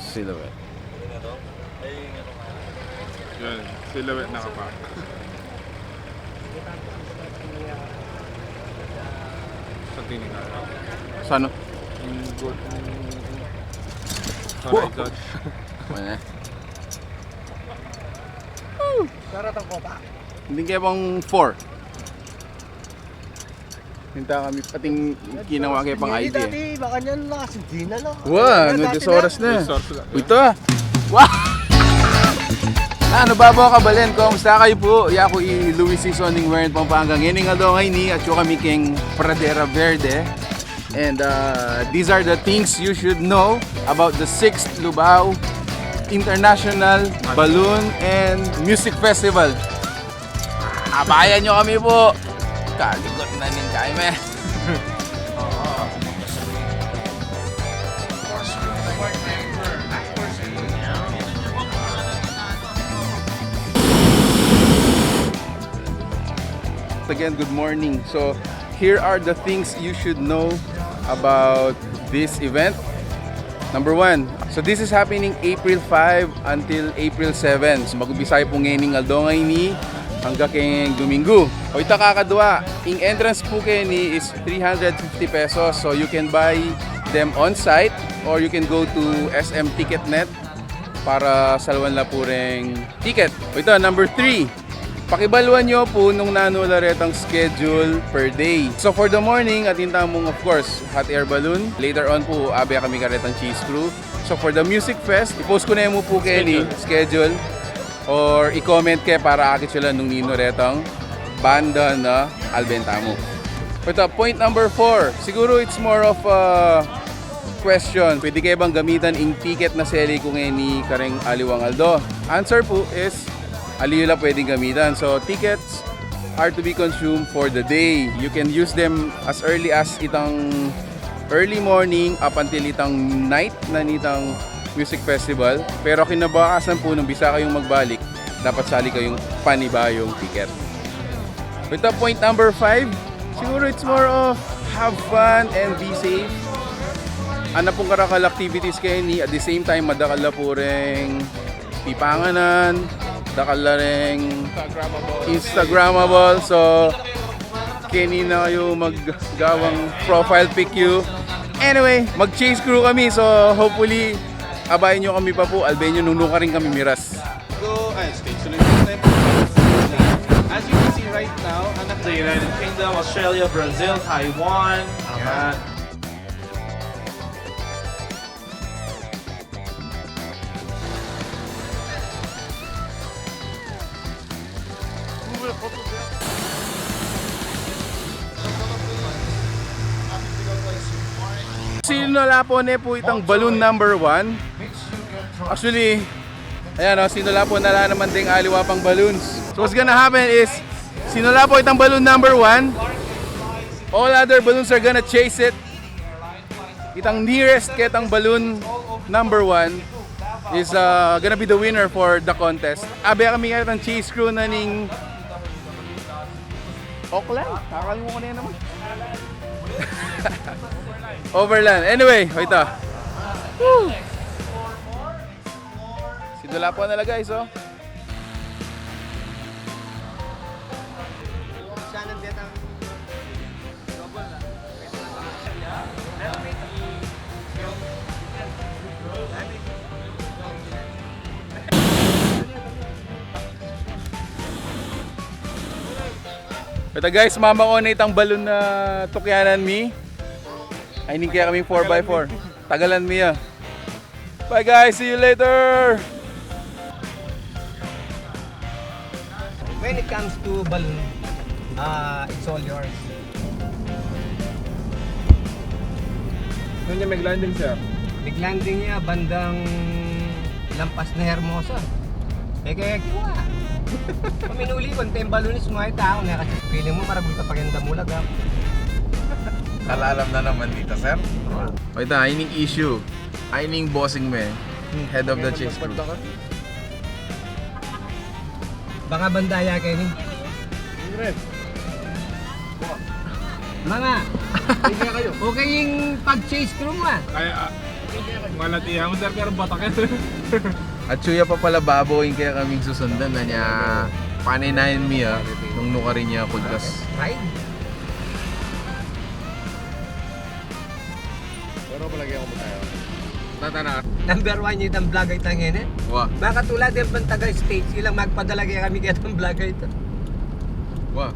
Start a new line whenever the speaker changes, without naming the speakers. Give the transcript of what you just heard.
Silhouette.
Yun, silhouette nakapa. Sa tingin nga.
Sa ano?
Yung good. Sorry, Dodge.
Ano?
Sarap ang kopa.
Hindi kaya bang 4? Hinta kami pating kinawa kayo pang ID.
Dati, baka niyan lakas, hindi na lang.
Wow, ano, 2 oras na.
Resource.
Ito ah. Wow! Ano ba po kabalin? Kumusta kayo po? Yaku i Luis Soning Wern Pampanga. Ngayon nga daw ngayon ni at yung kami king Pradera Verde. And these are the things you should know about the 6th Lubao International Balloon and Music Festival. Abayan nyo kami po. Kaligot na nin kayo me. Again, good morning. So here are the things you should know about this event. Number 1, so this is happening April 5 until April 7. So mag-ubisay po ngayon aldongay ni hanggang kayong Domingo. O ito kakadwa, yung entrance po kayo ni is 350 pesos. So you can buy them on site or you can go to SM Ticketnet para salwan la po ring ticket. O ito, number 3. Pakibaluan nyo po nung nanularetang schedule per day. So for the morning, atin tamong of course, hot air balloon. Later on po, abe kami karetang cheese crew. So for the music fest, i-post ko na mo po kayo ni schedule. Or i-comment kayo para akit sila nung ninoretang banda na albenta mo. Ito, point number 4. Siguro it's more of a question. Pwede kayo bang gamitan yung ticket na seli ko ngayon ni Kareng Aliwang Aldo? Answer po is aliyo lang pwedeng gamitan. So, tickets are to be consumed for the day. You can use them as early as itang early morning up until itang night na nitang music festival. Pero kinabakasan po nung bisa kayong magbalik, dapat sali kayong panibayong ticket. With the point number 5, siguro it's more of have fun and be safe. Ano pong karakal activities kayo ni at the same time madakala po ring tipanganan, dakala ring Instagrammable. So, kini na kayo maggawang profile pic you. Anyway, mag-chase crew kami. So, hopefully, abayin nyo kami pa po. Albayin nyo, nuno ka rin kami miras.
Go and stay tuned. As you can see right now, the United Kingdom, Australia, Brazil, Taiwan,
Sinulapon po itang balloon number 1. Actually, ayan o, sinulapon na lang naman ding aliwa pang balloons. So what's gonna happen is, sinulapo itang balloon number 1. All other balloons are gonna chase it. Itang nearest ketang balloon number 1 is gonna be the winner for the contest. Abe kami nga itang chase crew na ning Auckland? Kakalimutan ko na yan naman. Overland. Anyway, ito. Woo! Sidula po nila guys, oh. Ito guys, mama ko na itang balon na tukyanan mi. Ay, hindi kaya kaming 4x4. Tagalan mi ah. Bye guys, see you later!
When it comes to balloon, it's all yours.
Doon niya mag-landing sir?
Big landing niya, bandang lampas na Hermosa. Kaya kiwa. Paminuli ko, yung balunis mo ay tao na kasi feeling mo marabol ka paganda mo lagam.
Kalalam na naman dito, sir. O ito, ayning issue. Ayning bossing me. Head of the chase crew.
Baka bandaya kayo ni. Mga, okay yung pag-chase crew mo ah.
Ay, Malatihan mo sir, pero batak yan.
At suya pa pala baboy kaya kaming susundan na niya paninayin mi nung nuka rin niya kulkas.
Right?
Pero palagi ako tayo. Tatana.
Number 1 yung itang vlog ay tangin eh.
Wah.
Baka tulad yung pantaga stage, ilang magpadala kaya kami kaya itong vlog ito.
Wah.